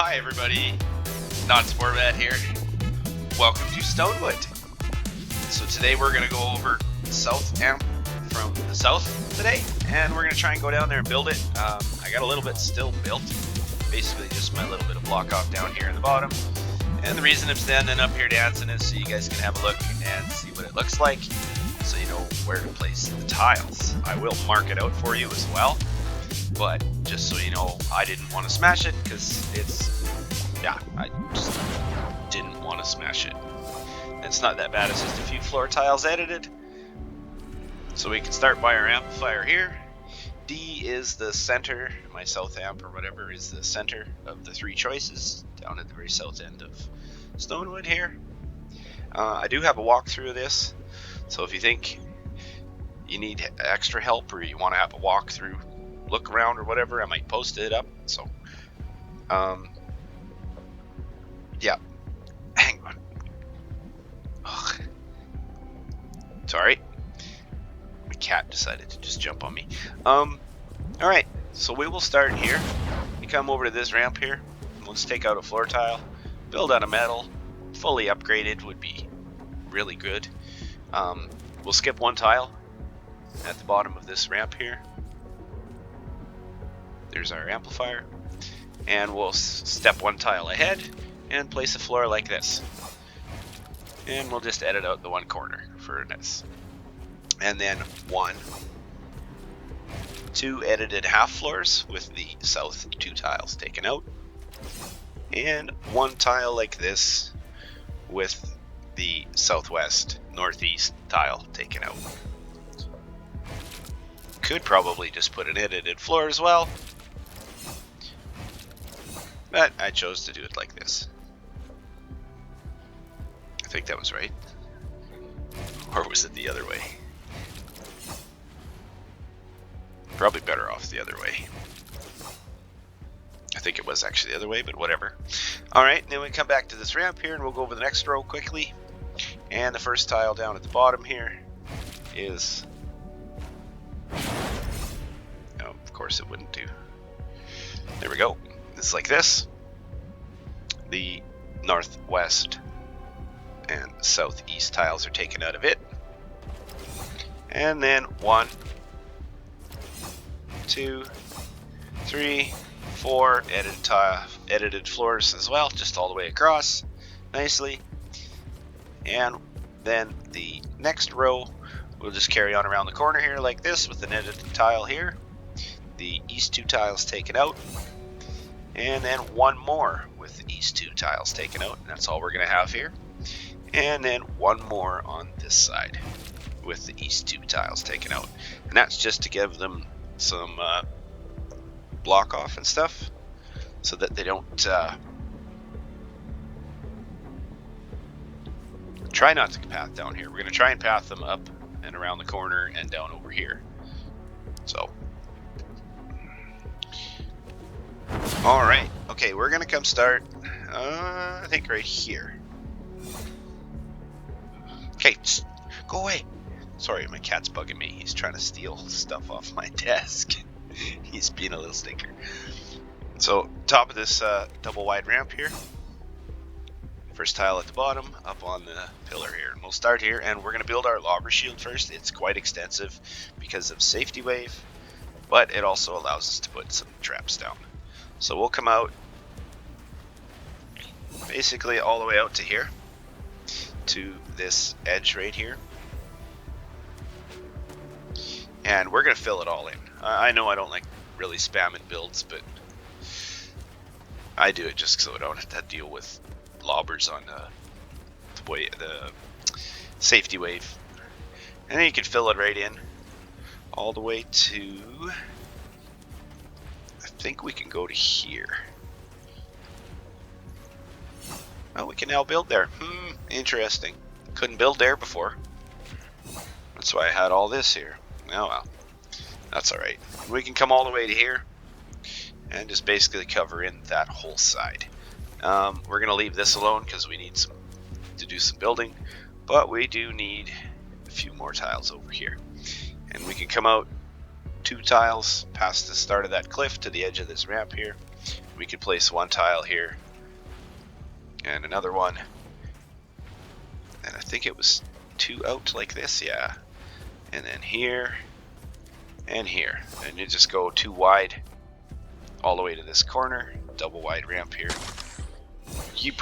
Hi everybody, Not Sportbat here. Welcome to Stonewood. So today we're going to go over South Amp from the south today, and we're going to try and go down there and build it. I got a little bit still built, basically just my little bit of block off down here in the bottom. And the reason I'm standing up here dancing is so you guys can have a look and see what it looks like, so you know where to place the tiles. I will mark it out for you as well, but just so you know, I didn't want to smash it because I just didn't want to smash it. It's not that bad, it's just a few floor tiles edited. So we can start by our amplifier here. D is the center, my south amp or whatever is the center of the three choices down at the very south end of Stonewood here. I do have a walkthrough of this, so if you think you need extra help or you want to have a walkthrough, look around or whatever, I might post it up. So yeah, hang on. Ugh. Sorry, my cat decided to just jump on me. Alright, so we will start here. We come over to this ramp here. Let's take out a floor tile, build out of metal. Fully upgraded would be really good. We'll skip one tile at the bottom of this ramp here. There's our amplifier, and we'll step one tile ahead and place a floor like this, and we'll just edit out the one corner for this, and then two edited half floors with the south two tiles taken out, and one tile like this with the southwest northeast tile taken out. Could probably just put an edited floor as well, but I chose to do it like this. I think that was right. Or was it the other way? Probably better off the other way. I think it was actually the other way, but whatever. Alright, then we come back to this ramp here and we'll go over the next row quickly. And the first tile down at the bottom here is... oh, of course it wouldn't do. There we go. It's like this. The northwest and southeast tiles are taken out of it. And then 1, 2, 3, 4 edited floors as well, just all the way across nicely. And then the next row, we'll just carry on around the corner here like this with an edited tile here. The east two tiles taken out. And then one more with the east two tiles taken out, and that's all we're going to have here. And then one more on this side with the east two tiles taken out, and that's just to give them some block off and stuff so that they don't try not to path down here. We're going to try and path them up and around the corner and down over here. So alright, okay, we're gonna come start, I think right here. Okay, go away. Sorry, my cat's bugging me. He's trying to steal stuff off my desk. He's being a little stinker. So, top of this double wide ramp here. First tile at the bottom, up on the pillar here. And we'll start here, and we're gonna build our lobber shield first. It's quite extensive because of safety wave, but it also allows us to put some traps down. So we'll come out basically all the way out to here, to this edge right here, and we're going to fill it all in. I know I don't like really spamming builds, but I do it just so I don't have to deal with lobbers on the safety wave. And then you can fill it right in all the way to... I think we can go to here. Oh, we can now build there. Interesting. Couldn't build there before. That's why I had all this here. Oh well. That's alright. We can come all the way to here and just basically cover in that whole side. We're going to leave this alone because we need to do some building. But we do need a few more tiles over here. And we can come out 2 tiles past the start of that cliff to the edge of this ramp here. We could place 1 tile here and another one, and I think it was 2 out like this, yeah, and then here and here, and you just go 2 wide all the way to this corner. Double wide ramp here. You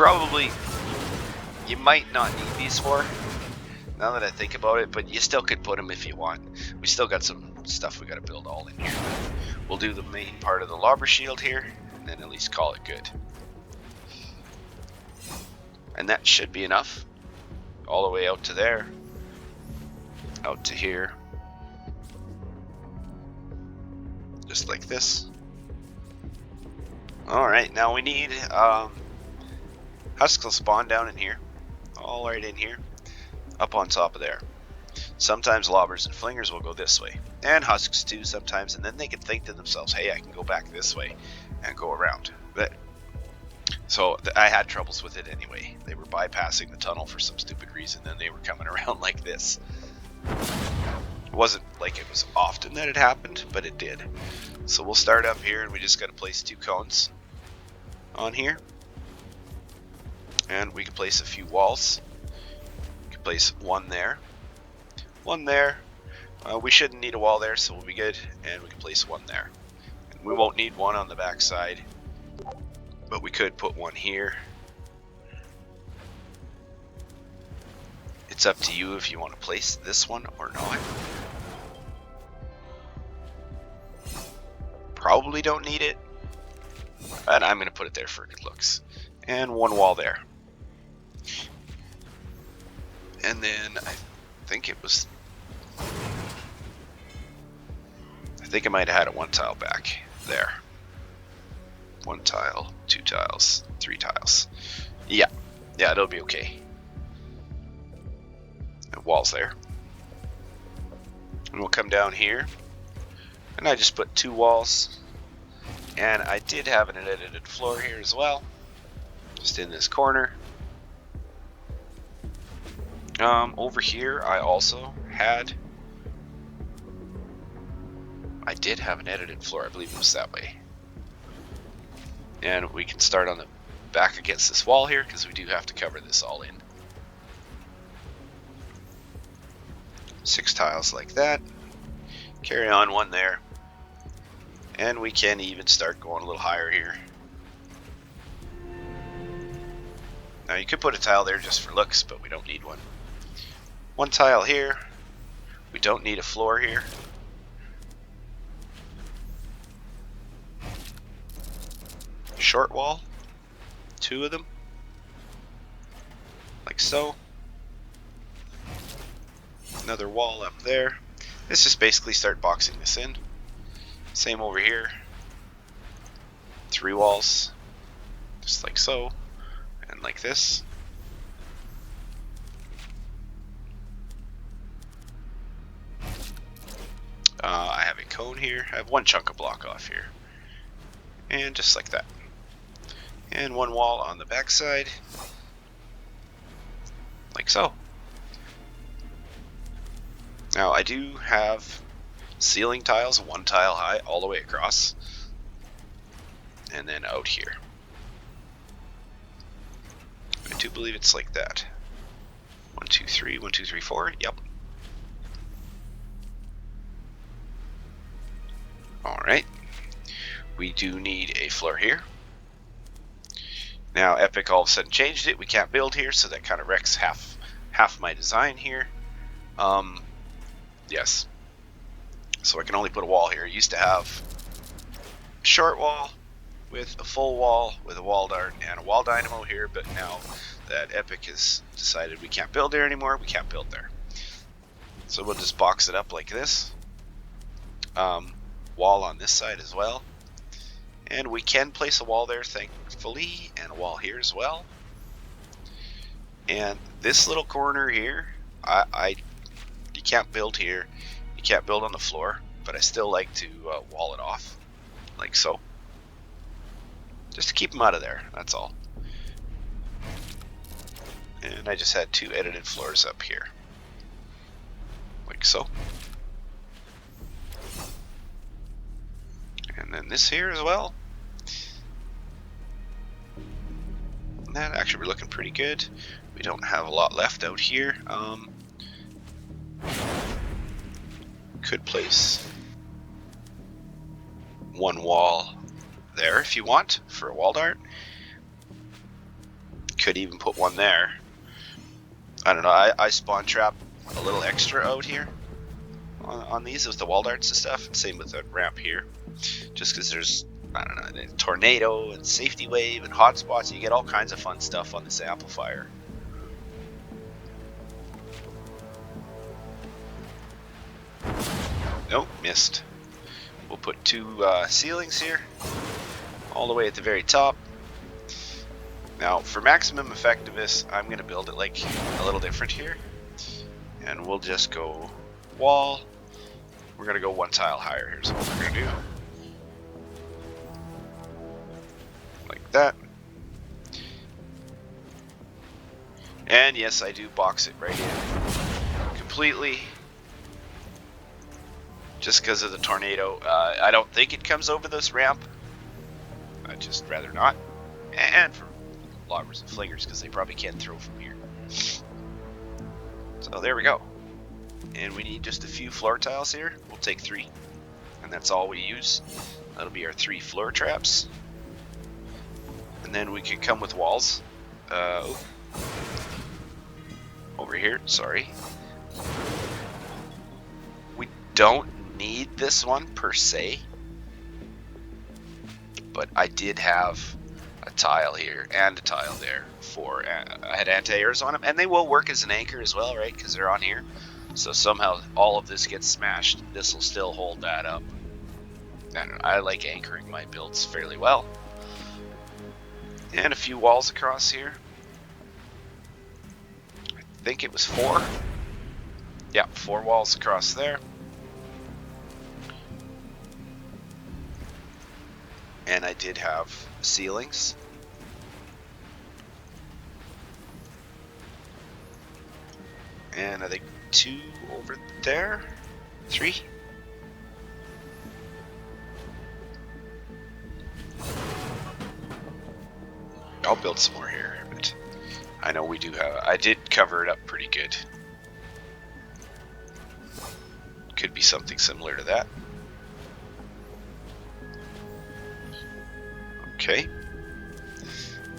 might not need these 4 now that I think about it, but you still could put them if you want. We still got some stuff we got to build all in here. We'll do the main part of the lobber shield here and then at least call it good. And that should be enough. All the way out to there, out to here, just like this. Alright, now we need husks will spawn down in here, all right in here, up on top of there. Sometimes lobbers and flingers will go this way, and husks too sometimes, and then they can think to themselves, hey, I can go back this way and go around. But so I had troubles with it anyway. They were bypassing the tunnel for some stupid reason, and they were coming around like this. It wasn't like it was often that it happened, but it did. So we'll start up here, and we just got to place 2 cones on here, and we can place a few walls. We can place 1 there, 1 there. We shouldn't need a wall there, so we'll be good, and we can place 1 there. And we won't need 1 on the back side, but we could put 1 here. It's up to you if you want to place this one or not. Probably don't need it, but I'm going to put it there for good looks. And 1 wall there. And then I think I might have had it 1 tile back there. 1 tile, 2 tiles, 3 tiles. Yeah, it'll be okay. And walls there. And we'll come down here. And I just put 2 walls. And I did have an edited floor here as well. Just in this corner. Over here I also had... I did have an edited floor, I believe it was that way. And we can start on the back against this wall here, because we do have to cover this all in. 6 tiles like that. Carry on 1 there. And we can even start going a little higher here. Now you could put a tile there just for looks, but we don't need one. 1 tile here. We don't need a floor here. Short wall. 2 of them. Like so. Another wall up there. Let's just basically start boxing this in. Same over here. 3 walls. Just like so. And like this. I have a cone here. I have 1 chunk of block off here. And just like that. And 1 wall on the back side. Like so. Now I do have ceiling tiles, 1 tile high all the way across. And then out here. I do believe it's like that. 1, 2, 3, 1, 2, 3, 4. Yep. Alright. We do need a floor here. Now Epic all of a sudden changed it. We can't build here, so that kind of wrecks half my design here. Yes. So I can only put a wall here. I used to have a short wall with a full wall with a wall dart and a wall dynamo here, but now that Epic has decided we can't build there anymore, we can't build there. So we'll just box it up like this. Wall on this side as well. And we can place a wall there, thankfully, and a wall here as well. And this little corner here, you can't build here. You can't build on the floor, but I still like to wall it off, like so. Just to keep them out of there, that's all. And I just had 2 edited floors up here, like so. And then this here as well. And that actually we're looking pretty good. We don't have a lot left out here. Could place one wall there if you want for a wall dart. Could even put one there. I don't know, I spawn trap a little extra out here on these with the wall darts and stuff. Same with the ramp here. Just because there's, I don't know, a tornado and safety wave and hotspots. You get all kinds of fun stuff on this amplifier. Nope, missed. We'll put two ceilings here, all the way at the very top. Now, for maximum effectiveness, I'm going to build it like a little different here. And we'll just go wall. We're going to go one tile higher. Here's what we're going to do. Like that. And yes, I do box it right in completely. Just because of the tornado. I don't think it comes over this ramp. I'd just rather not. And for loggers and flingers, because they probably can't throw from here. So there we go. And we need just a few floor tiles here. We'll take 3. And that's all we use. That'll be our 3 floor traps. And then we can come with walls. Over here, sorry. We don't need this one per se. But I did have a tile here and a tile there for I had anti-airs on them, and they will work as an anchor as well, right? Because they're on here. So somehow all of this gets smashed, this will still hold that up. And I like anchoring my builds fairly well. And a few walls across here. I think it was 4. Yeah, 4 walls across there. And I did have ceilings. And I think 2 over there. 3. I'll build some more here, but I know we do have. I did cover it up pretty good. Could be something similar to that. Okay.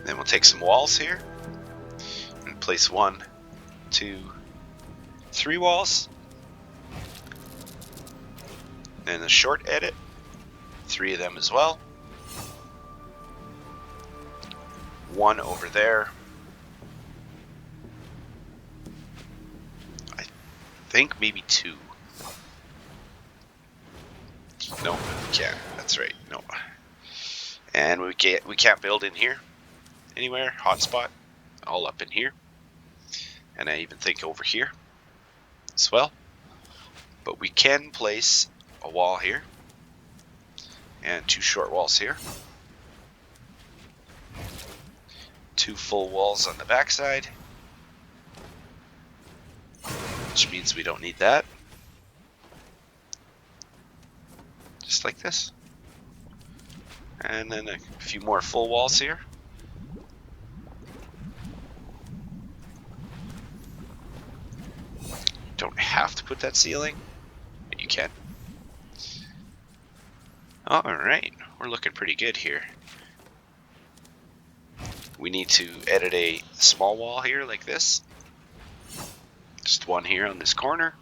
Then we'll take some walls here and place 1, 2, 3 walls. And a short edit, 3 of them as well. 1 over there. I think maybe 2. No, we can't. That's right. No. And we can't build in here anywhere. Hotspot all up in here. And I even think over here as well. But we can place a wall here and 2 short walls here. 2 full walls on the backside, which means we don't need that. Just like this. And then a few more full walls here. Don't have to put that ceiling, but you can. Alright, we're looking pretty good here. We need to edit a small wall here like this. Just 1 here on this corner.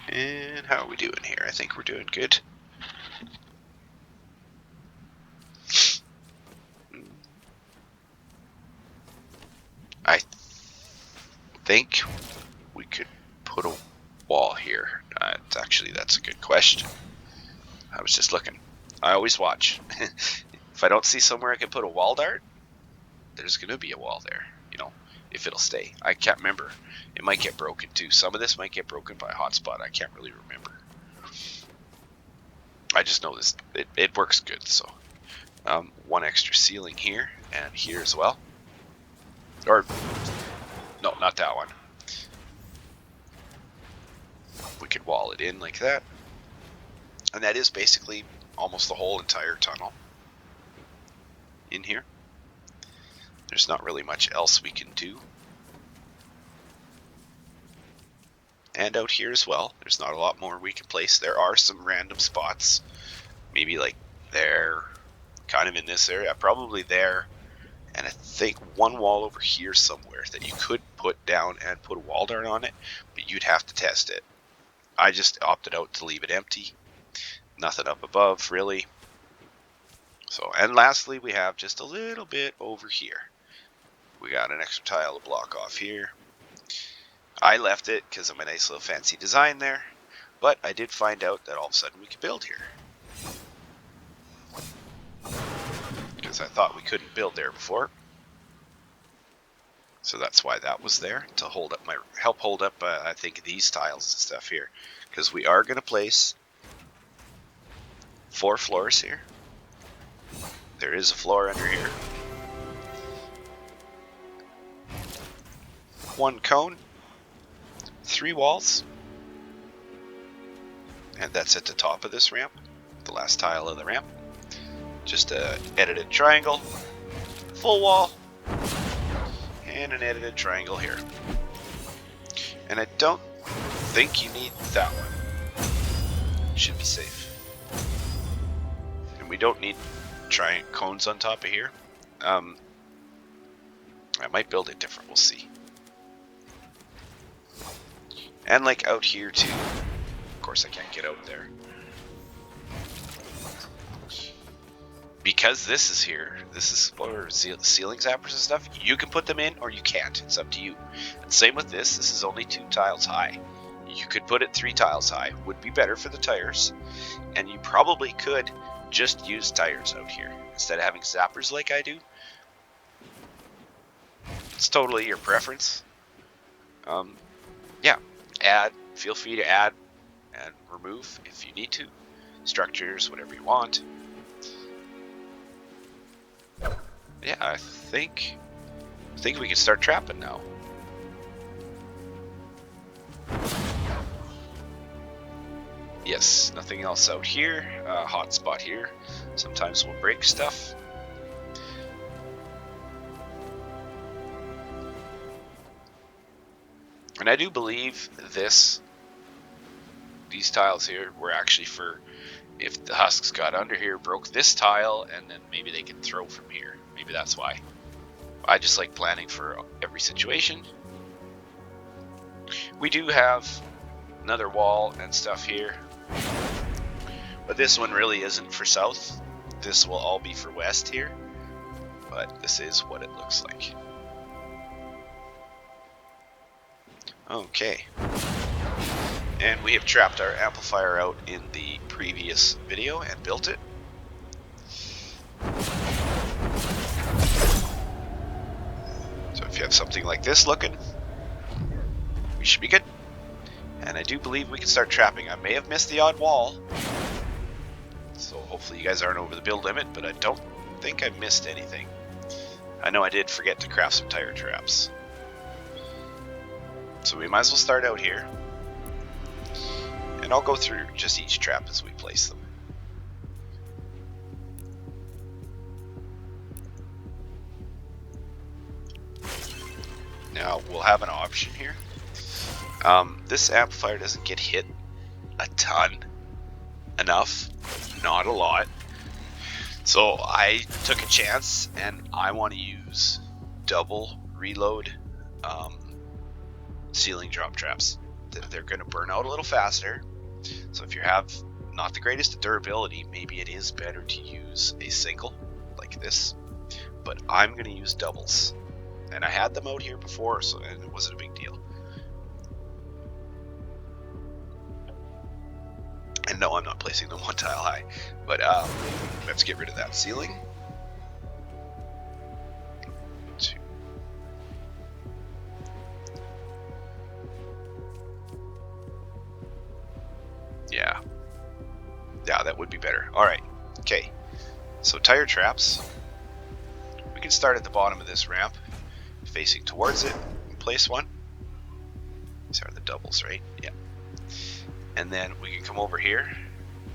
And how are we doing here? I think we're doing good. I think we could put a wall here. That's a good question. I was just looking. I always watch. If I don't see somewhere I can put a wall dart, there's going to be a wall there, you know, if it'll stay. I can't remember. It might get broken too. Some of this might get broken by a hotspot. I can't really remember. I just know this. It works good. So 1 extra ceiling here and here as well. Or, no, not that one. We could wall it in like that. And that is basically almost the whole entire tunnel in here. There's not really much else we can do. And out here as well, there's not a lot more we can place. There are some random spots, maybe like there, kind of in this area, probably there, and I think one wall over here somewhere that you could put down and put a wall dart on it, but you'd have to test it. I just opted out to leave it empty. Nothing up above, really. So, and lastly, we have just a little bit over here. We got an extra tile to block off here. I left it because of my nice little fancy design there, but I did find out that all of a sudden we could build here. Because I thought we couldn't build there before. So that's why that was there, to hold up help hold up I think these tiles and stuff here. Because we are going to place 4 floors here. There is a floor under here. 1 cone. 3 walls. And that's at the top of this ramp. The last tile of the ramp. Just an edited triangle. Full wall. And an edited triangle here. And I don't think you need that one. Should be safe. And we don't need cones on top of here. I might build it different, we'll see. And like out here too. Of course I can't get out there. Because this is here, this is for ceiling zappers and stuff, you can put them in or you can't. It's up to you. And same with this. This is only 2 tiles high. You could put it 3 tiles high. Would be better for the tires. And you probably could just use tires out here instead of having zappers like I do. It's totally your preference. Yeah. Feel free to add and remove if you need to. Structures, whatever you want. Yeah, I think we can start trapping now. Yes, nothing else out here. Hot spot here. Sometimes we'll break stuff. And I do believe these tiles here were actually for if the husks got under here, broke this tile, and then maybe they can throw from here. Maybe that's why. I just like planning for every situation. We do have another wall and stuff here. But this one really isn't for south. This will all be for west here. But this is what it looks like. Okay. And we have trapped our amplifier out in the previous video and built it. So if you have something like this looking, we should be good. And I do believe we can start trapping. I may have missed the odd wall. So hopefully you guys aren't over the build limit, but I don't think I missed anything. I know I did forget to craft some tire traps. So we might as well start out here. And I'll go through just each trap as we place them. Now we'll have an option here. This amplifier doesn't get hit a ton, enough, not a lot. So I took a chance and I want to use double reload ceiling drop traps. They're going to burn out a little faster. So if you have not the greatest durability, maybe it is better to use a single like this. But I'm going to use doubles. And I had them out here before, so and it wasn't a big deal. And no, I'm not placing them 1 tile high. But let's get rid of that ceiling. 2. Yeah. Yeah, that would be better. Alright. Okay. So tire traps. We can start at the bottom of this ramp, facing towards it, and place one. These are the doubles, right? Yeah. And then we can come over here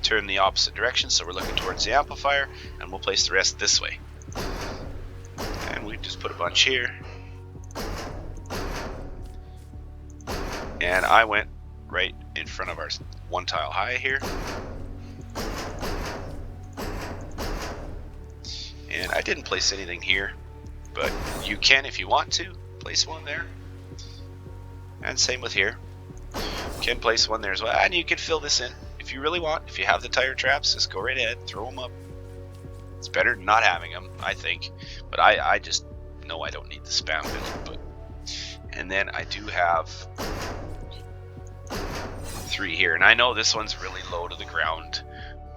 turn the opposite direction, so we're looking towards the amplifier, and we'll place the rest this way. And we just put a bunch here. And I went right in front of our one tile high here. And I didn't place anything here, but you can, if you want to, place one there. And same with here. You can place one there as well, and you can fill this in if you really want. If you have the tire traps, just go right ahead, throw them up. It's better than not having them, I think. But I just know I don't need the spam build. And then I do have 3 here, and I know this one's really low to the ground,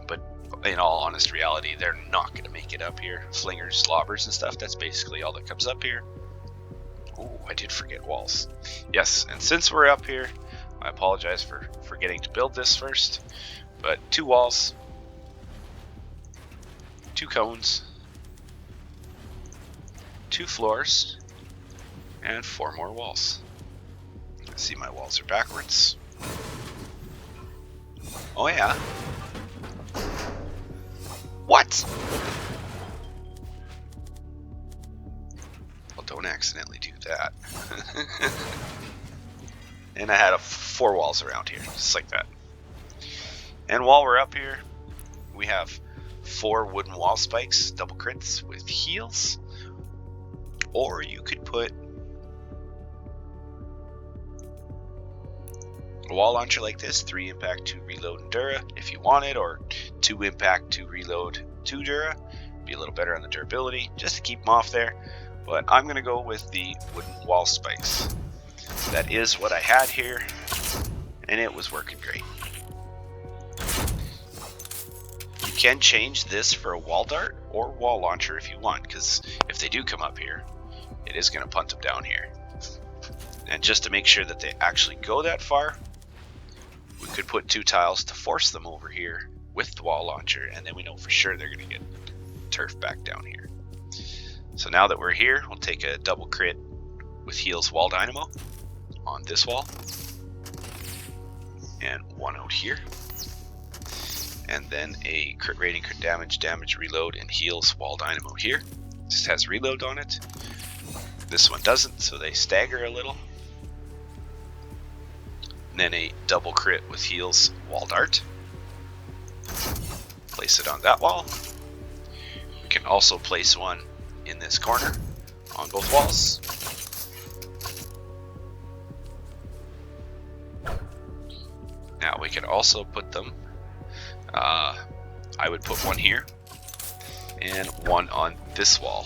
but in all honest reality, they're not going to make it up here. Flingers, slobbers, and stuff, that's basically all that comes up here. Oh, I did forget walls. Yes, and since we're up here, I apologize for forgetting to build this first, but 2 walls, 2 cones, 2 floors, and 4 more walls. I see my walls are backwards. Oh yeah. What? Well, don't accidentally do that. And I had 4 walls around here, just like that. And while we're up here, we have 4 wooden wall spikes, double crits with heals. Or you could put a wall launcher like this, 3 impact, 2 reload, and Dura if you wanted, or 2 impact, 2 reload, 2 Dura. Be a little better on the durability, just to keep them off there. But I'm going to go with the wooden wall spikes. That is what I had here, and it was working great. You can change this for a wall dart or wall launcher if you want, because if they do come up here, it is going to punt them down here. And just to make sure that they actually go that far, we could put 2 tiles to force them over here with the wall launcher, and then we know for sure they're going to get turf back down here. So now that we're here, we'll take a double crit with heals wall dynamo on this wall, and 1 out here, and then a crit rating, crit damage, reload, and heals wall dynamo here. Just has reload on it. This one doesn't, so they stagger a little. And then a double crit with heals wall dart. Place it on that wall. We can also place one in this corner on both walls. Now we can also put them, I would put one here and one on this wall.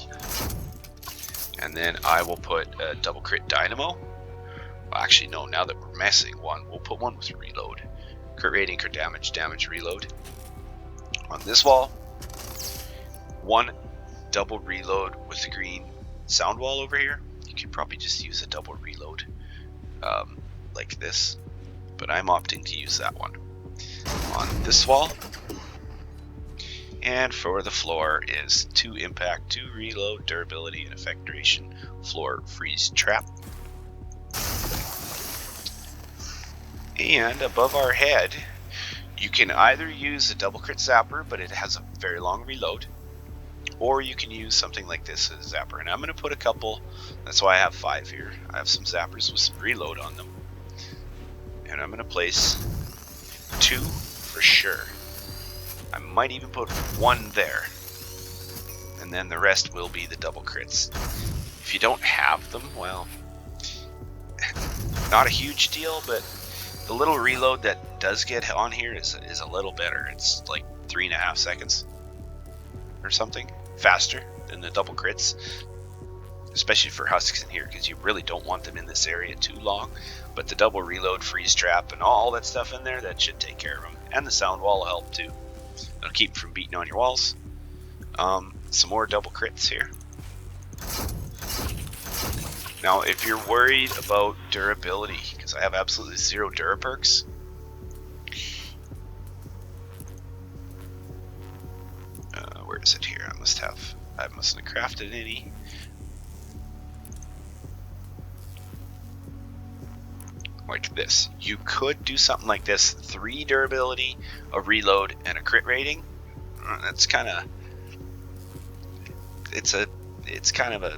And then I will put a double crit dynamo. Well, actually no, now that we're messing one, we'll put one with reload. Crit rating, crit damage, reload. On this wall, 1 double reload with the green sound wall over here. You could probably just use a double reload like this, but I'm opting to use that one. On this wall, and for the floor is 2 impact, 2 reload, durability, and effect duration, floor freeze trap. And above our head, you can either use a double crit zapper, but it has a very long reload, or you can use something like this as a zapper. And I'm going to put a couple, that's why I have 5 here. I have some zappers with some reload on them. And I'm going to place 2 for sure. I might even put 1 there. And then the rest will be the double crits. If you don't have them, well, not a huge deal, but the little reload that does get on here is a little better. It's like 3.5 seconds or something faster than the double crits, especially for husks in here, because you really don't want them in this area too long. But the double reload, freeze trap, and all that stuff in there, that should take care of them. And the sound wall will help too. It'll keep them from beating on your walls. Some more double crits here. Now, if you're worried about durability, because I have absolutely 0 Dura perks, where is it here? I mustn't have crafted any. like this. You could do something like this: 3 durability, a reload, and a crit rating. That's kind of, it's kind of a,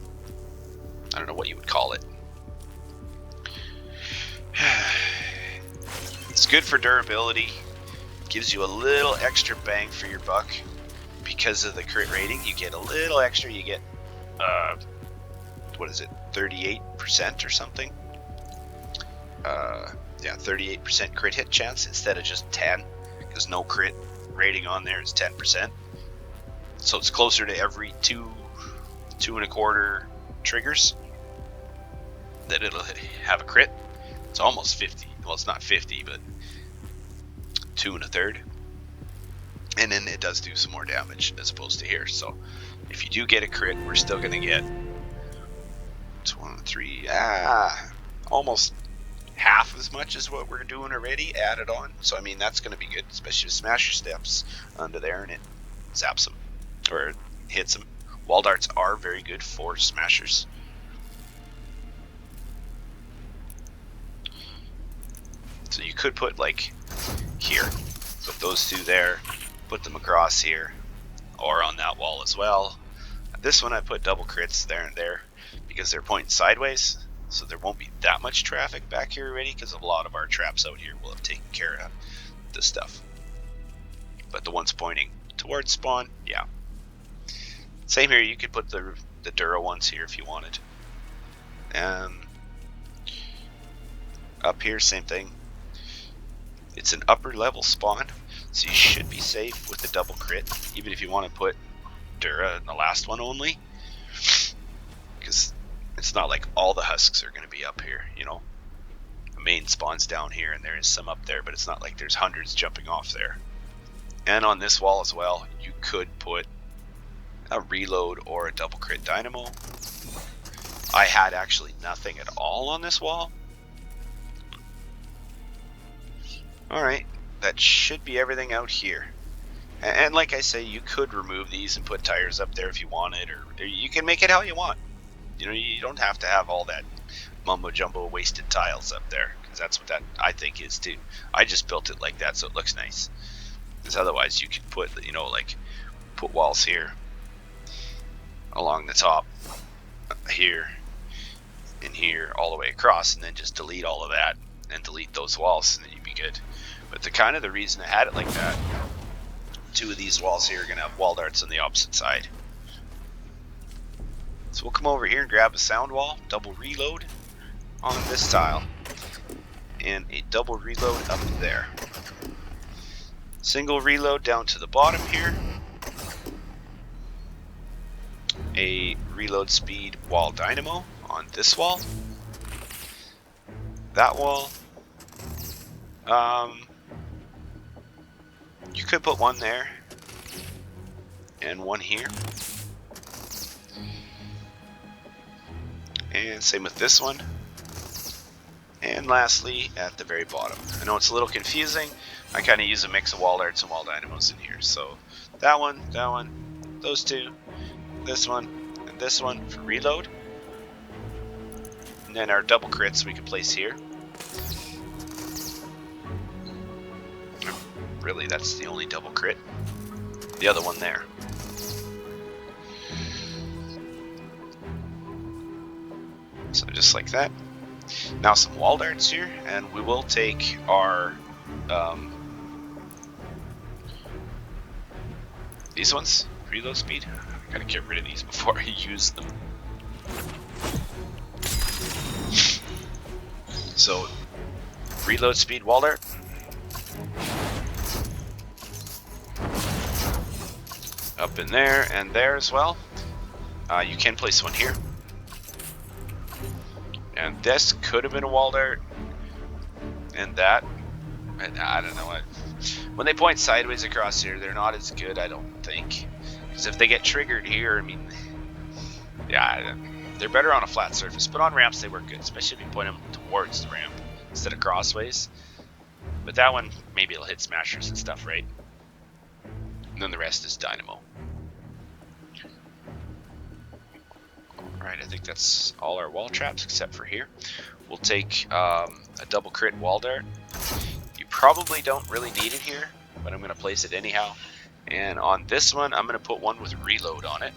I don't know what you would call it. It's good for durability, gives you a little extra bang for your buck because of the crit rating. You get a little extra. You get what is it, 38% or something? Yeah, 38% crit hit chance instead of just 10, because no crit rating on there is 10%. So it's closer to every 2.25 triggers that it'll have a crit. It's almost 50. Well, it's not 50, but 2 1/3. And then it does do some more damage as opposed to here. So if you do get a crit, we're still going to get 1, 3, almost half as much as what we're doing already added on. So I mean, that's going to be good, especially with Smasher Steps under there and it zaps them or hits them. Wall darts are very good for smashers. So you could put like here, put those 2 there, put them across here, or on that wall as well. This one I put double crits there and there because they're pointing sideways, so there won't be that much traffic back here already, because a lot of our traps out here will have taken care of this stuff. But the ones pointing towards spawn, yeah. Same here, you could put the Dura ones here if you wanted. Up here, same thing. It's an upper level spawn, so you should be safe with the double crit, even if you want to put Dura in the last one only, because it's not like all the husks are going to be up here, you know. The main spawn's down here and there is some up there, but it's not like there's hundreds jumping off there. And on this wall as well, you could put a reload or a double crit dynamo. I had actually nothing at all on this wall. Alright, that should be everything out here. And like I say, you could remove these and put tires up there if you wanted, or you can make it how you want. You know, you don't have to have all that mumbo jumbo wasted tiles up there, because that's what that I think is too. I just built it like that so it looks nice. Because otherwise you could put, you know, like put walls here along the top, here, and here, all the way across, and then just delete all of that and delete those walls, and then you'd be good. But the reason I had it like that, 2 of these walls here are going to have wall darts on the opposite side. So we'll come over here and grab a sound wall, double reload on this tile, and a double reload up there. Single reload down to the bottom here. A reload speed wall dynamo on this wall. That wall. You could put one there and one here. And same with this one. And lastly, at the very bottom. I know it's a little confusing. I kind of use a mix of wall darts and wall dynamos in here. So that one, those 2, this one, and this one for reload. And then our double crits we can place here. Really, that's the only double crit. The other one there. So just like that. Now some wall darts here, and we will take our these ones, reload speed. I gotta get rid of these before I use them. So reload speed wall dart. Up in there and there as well. You can place one here. And this could have been a wall dart. And that. I don't know. When they point sideways across here, they're not as good, I don't think. Because if they get triggered here, I mean, yeah, they're better on a flat surface. But on ramps, they work good, especially if you point them towards the ramp instead of crossways. But that one, maybe it'll hit smashers and stuff, right? And then the rest is dynamo. Alright, I think that's all our wall traps except for here. we'll take a double crit wall dart. You probably don't really need it here, but I'm going to place it anyhow. And on this one, I'm going to put one with reload on it.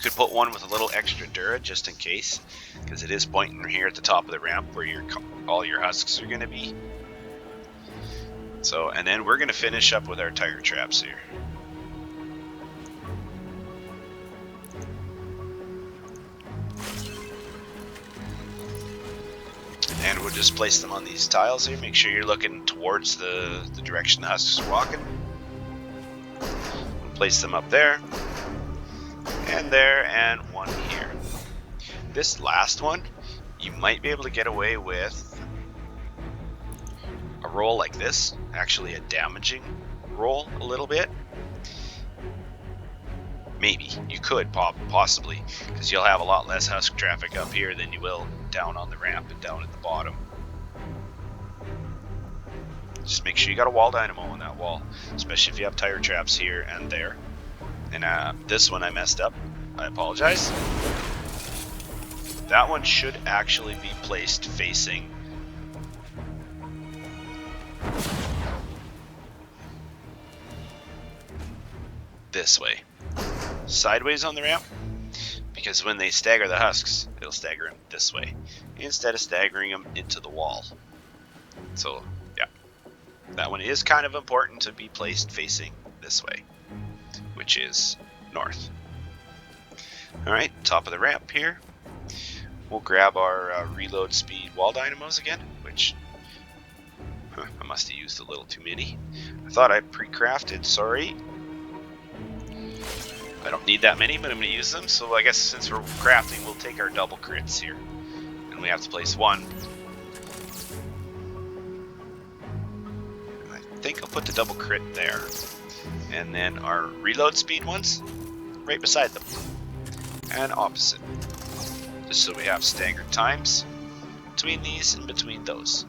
Could put one with a little extra Dura just in case, because it is pointing here at the top of the ramp where all your husks are going to be. So, and then we're going to finish up with our tire traps here. And we'll just place them on these tiles here. Make sure you're looking towards the direction the husks are walking. We'll place them up there, and one here. This last one, you might be able to get away with a roll like this, actually a damaging roll a little bit. Maybe, you could possibly, because you'll have a lot less husk traffic up here than you will down on the ramp and down at the bottom. Just make sure you got a wall dynamo on that wall, especially if you have tire traps here and there. And this one I messed up, I apologize. That one should actually be placed facing this way, sideways on the ramp, because when they stagger the husks, it'll stagger them this way instead of staggering them into the wall. So yeah, that one is kind of important to be placed facing this way, which is north. Alright, top of the ramp here. We'll grab our reload speed wall dynamos again, which I must have used a little too many. I thought I pre-crafted, sorry. I don't need that many, but I'm going to use them. So I guess since we're crafting, we'll take our double crits here. And we have to place one. I think I'll put the double crit there. And then our reload speed ones right beside them. And opposite. Just so we have staggered times between these and between those.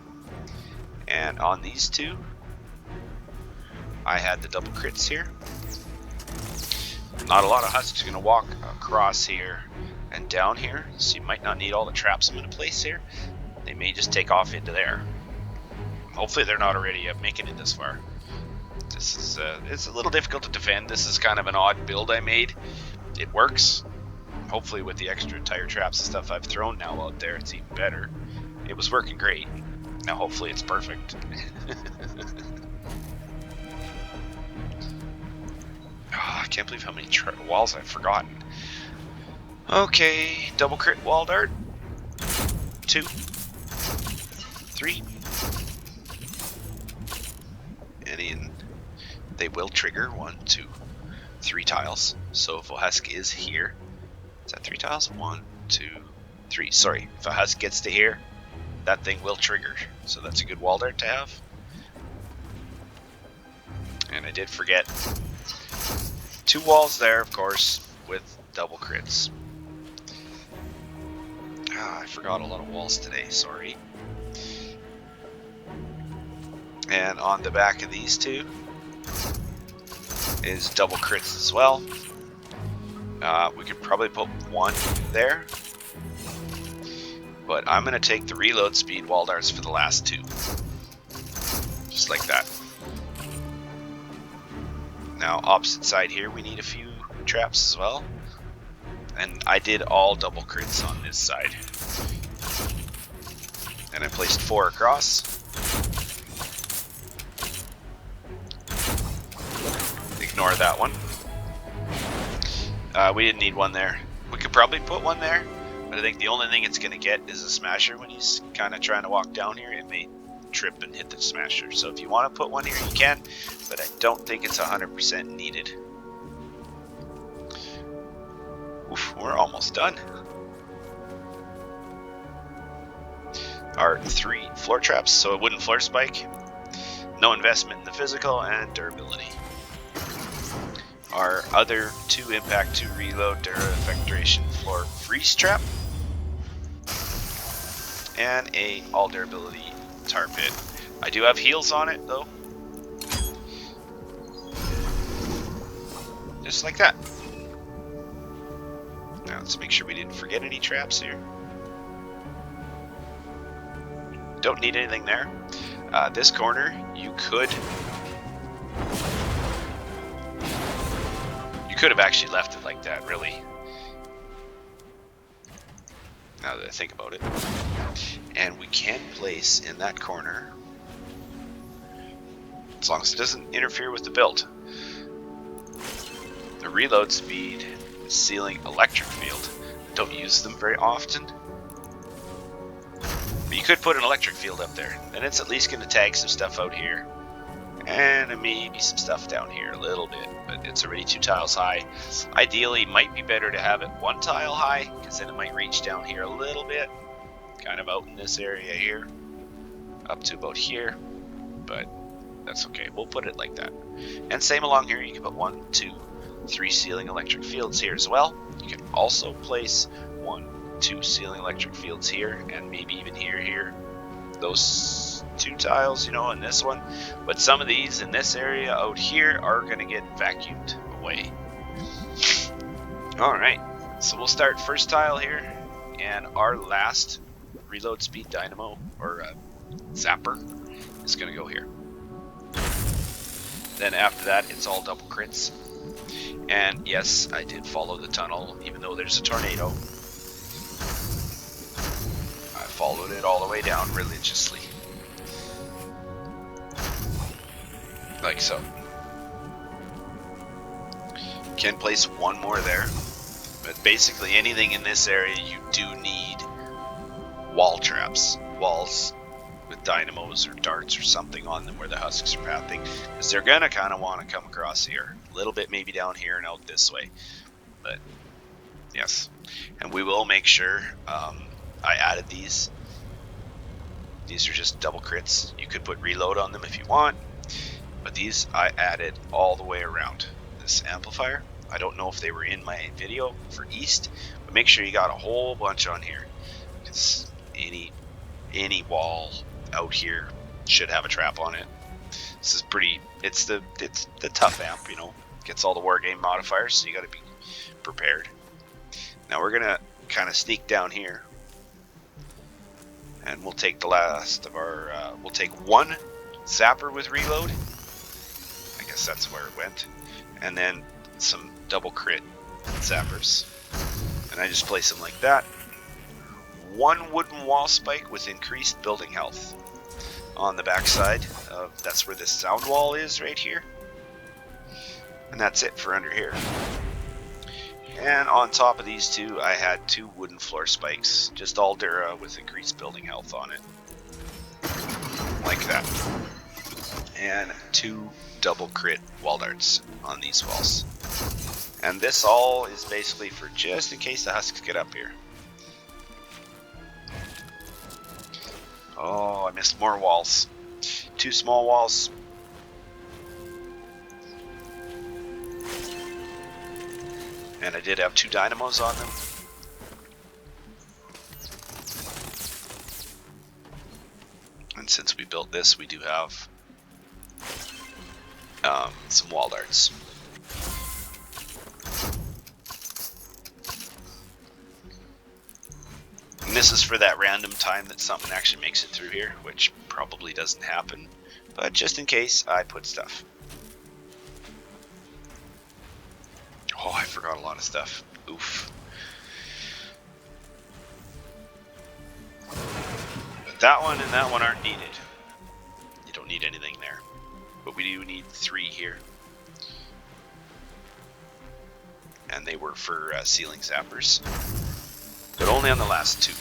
And on these two, I had the double crits here. Not a lot of husks are going to walk across here and down here, so you might not need all the traps I'm going to place here. They may just take off into there. Hopefully they're not already making it this far. This is it's a little difficult to defend. This is kind of an odd build I made. It works. Hopefully with the extra tire traps and stuff I've thrown now out there, it's even better. It was working great. Now hopefully it's perfect. Oh, I can't believe how many walls I've forgotten. Okay, double crit wall dart. 2, 3. And then they will trigger 1, 2, 3 tiles. So if a husk is here, is that 3 tiles? 1, 2, 3. Sorry, if a husk gets to here, that thing will trigger. So that's a good wall dart to have. And I did forget 2 walls there, of course, with double crits. Ah, I forgot a lot of walls today, sorry. And on the back of these two is double crits as well. We could probably put 1 there. But I'm going to take the reload speed wall darts for the last 2. Just like that. Now, opposite side here, we need a few traps as well. And I did all double crits on this side. And I placed 4 across. Ignore that one. We didn't need 1 there. We could probably put 1 there, but I think the only thing it's going to get is a smasher. When he's kind of trying to walk down here, it may trip and hit the smasher. So if you want to put 1 here, you can, but I don't think it's 100% needed. Oof, we're almost done. Our 3 floor traps, so a wooden floor spike, no investment in the physical, and durability. Our other 2 impact, 2 reload, Dura effect duration floor freeze trap, and a all durability tar pit. I do have heals on it though. Just like that. Now let's make sure we didn't forget any traps here. don't need anything there. This corner, you could have actually left it like that, really. Now that I think about it. And we can place in that corner, as long as it doesn't interfere with the build, the reload speed, ceiling electric field. Don't use them very often. But you could put an electric field up there. Then it's at least going to tag some stuff out here. And maybe some stuff down here a little bit. But it's already 2 tiles high. Ideally, it might be better to have it 1 tile high, because then it might reach down here a little bit. Kind of out in this area here. Up to about here. But that's okay. We'll put it like that. And same along here. You can put 1, 2, 3 ceiling electric fields here as well. You can also place 1, 2 ceiling electric fields here, and maybe even here. Those 2 tiles, you know, in this one. But some of these in this area out here are going to get vacuumed away. Alright, so we'll start first tile here, and our last reload speed dynamo, or zapper, is going to go here. Then after that, it's all double crits. And yes, I did follow the tunnel, even though there's a tornado. I followed it all the way down religiously. Like so. Can place 1 more there. But basically anything in this area, you do need wall traps. Walls with dynamos or darts or something on them where the husks are pathing, because they're gonna kind of want to come across here a little bit, maybe down here and out this way. But yes, and we will make sure I added these are just double crits. You could put reload on them if you want, but these I added all the way around this amplifier. I don't know if they were in my video for east, but make sure you got a whole bunch on here, because any wall out here should have a trap on it. This is pretty, it's the tough amp, you know, gets all the war game modifiers, so you got to be prepared. Now we're gonna kind of sneak down here, and we'll take the last of our we'll take 1 zapper with reload. I guess that's where it went, and then some double crit zappers, and I just place them like that. 1 wooden wall spike with increased building health on the backside of, that's where this sound wall is right here, and that's it for under here. And on top of these 2, I had 2 wooden floor spikes, just all Dura with increased building health on it, like that, and 2 double crit wall darts on these walls. And this all is basically for just in case the husks get up here. Oh, I missed more walls. 2 small walls. And I did have 2 dynamos on them. And since we built this, we do have some wall darts. And this is for that random time that something actually makes it through here, which probably doesn't happen, but just in case, I put stuff. Oh, I forgot a lot of stuff. Oof. But that one and that one aren't needed. You don't need anything there. But we do need 3 here. And they were for ceiling zappers. But only on the last 2.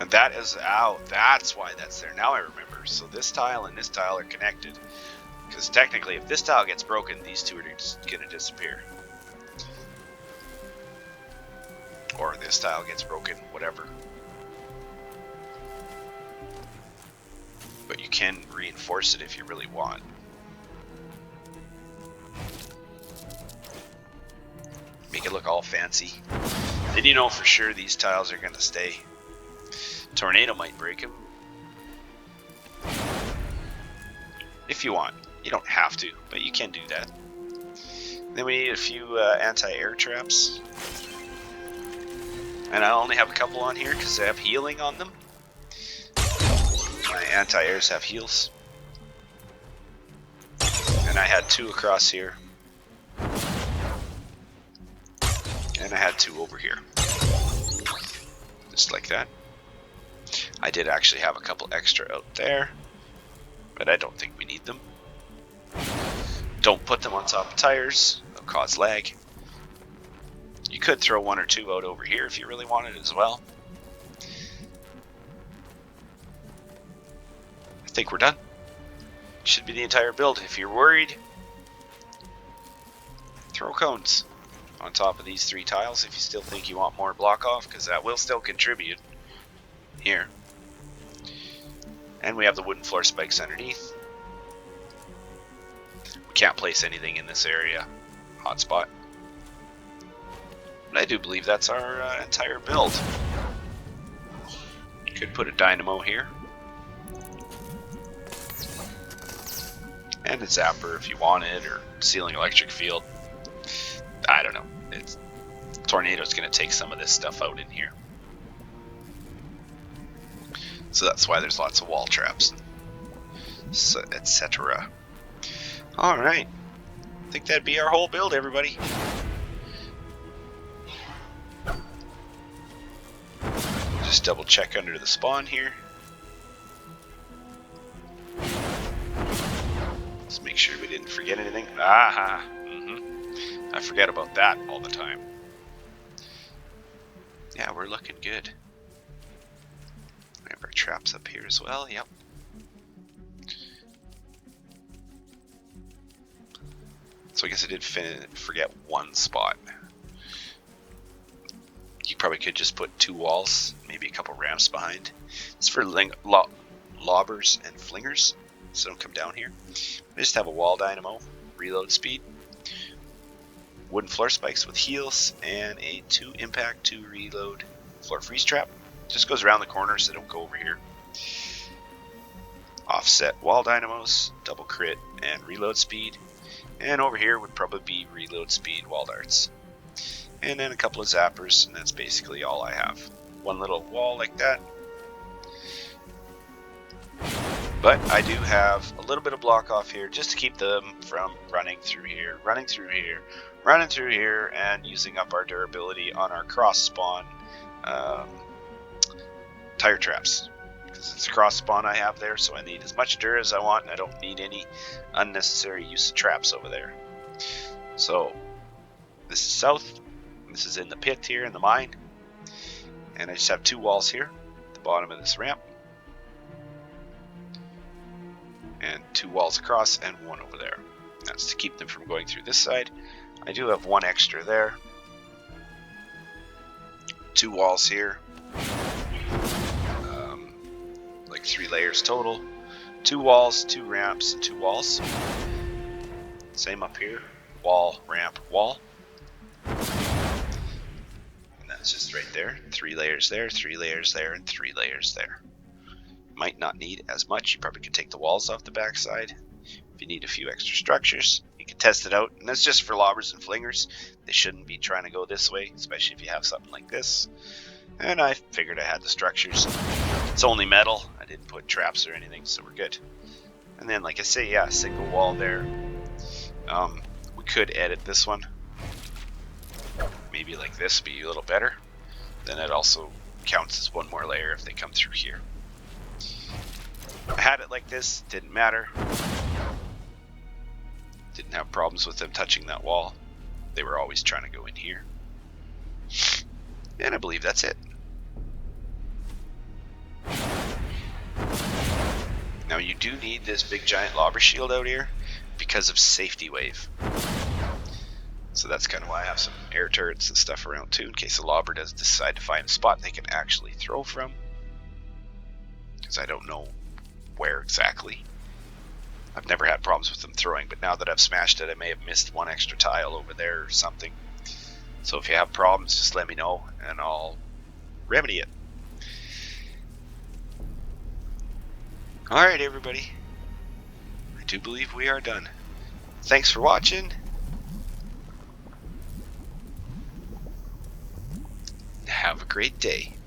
And that is out. That's why that's there. Now I remember. So this tile and this tile are connected. Because technically, if this tile gets broken, these 2 are just going to disappear. Or this tile gets broken, whatever. But you can reinforce it if you really want. Make it look all fancy. Then you know for sure these tiles are going to stay. Tornado might break them. If you want. You don't have to, but you can do that. Then we need a few anti-air traps. And I only have a couple on here because they have healing on them. My anti-airs have heals. And I had 2 across here. And I had 2 over here. Just like that. I did actually have a couple extra out there, but I don't think we need them. Don't put them on top of tires, they'll cause lag. You could throw 1 or 2 out over here if you really wanted as well. I think we're done. Should be the entire build. If you're worried, throw cones on top of these 3 tiles if you still think you want more block off, because that will still contribute here. And we have the wooden floor spikes underneath. We can't place anything in this area. Hotspot. But I do believe that's our entire build. Could put a dynamo here. And a zapper if you wanted, or ceiling electric field. I don't know. Tornado's going to take some of this stuff out in here. So that's why there's lots of wall traps, so, etc. Alright. I think that'd be our whole build, everybody. Just double check under the spawn here. Let's make sure we didn't forget anything. Aha! I forget about that all the time. Yeah, we're looking good. We have our traps up here as well, yep. So I guess I did forget 1 spot. You probably could just put 2 walls, maybe a couple ramps behind. It's for lobbers and flingers, so don't come down here. I just have a wall dynamo, reload speed, wooden floor spikes with heals, and a 2 impact, 2 reload floor freeze trap. Just goes around the corner so they don't go over here. Offset wall dynamos, double crit, and reload speed. And over here would probably be reload speed wall darts. And then a couple of zappers, and that's basically all I have. 1 little wall like that. But I do have a little bit of block off here just to keep them from running through here, running through here, running through here, and using up our durability on our cross spawn tire traps. Because it's a cross spawn I have there, so I need as much dur as I want, and I don't need any unnecessary use of traps over there. So this is south. This is in the pit here in the mine. And I just have 2 walls here at the bottom of this ramp. And 2 walls across and 1 over there. That's to keep them from going through this side. I do have 1 extra there. 2 walls here. Like 3 layers total. 2 walls, 2 ramps, and 2 walls. Same up here. Wall, ramp, wall. And that's just right there. 3 layers there, 3 layers there, and 3 layers there. Might not need as much. You probably could take the walls off the backside. If you need a few extra structures, you can test it out. And that's just for lobbers and flingers. They shouldn't be trying to go this way, especially if you have something like this. And I figured I had the structures. It's only metal. I didn't put traps or anything, so we're good. And then, like I say, yeah, single wall there. We could edit this one. Maybe like this would be a little better. Then it also counts as 1 more layer if they come through here. I had it like this, didn't matter. Didn't have problems with them touching that wall. They were always trying to go in here. And I believe that's it. Now you do need this big giant lobber shield out here because of safety wave. So that's kind of why I have some air turrets and stuff around too, in case the lobber does decide to find a spot they can actually throw from. Because I don't know where exactly. I've never had problems with them throwing, but now that I've smashed it, I may have missed 1 extra tile over there or something. So if you have problems, just let me know and I'll remedy it. Alright everybody, I do believe we are done. Thanks for watching. great day.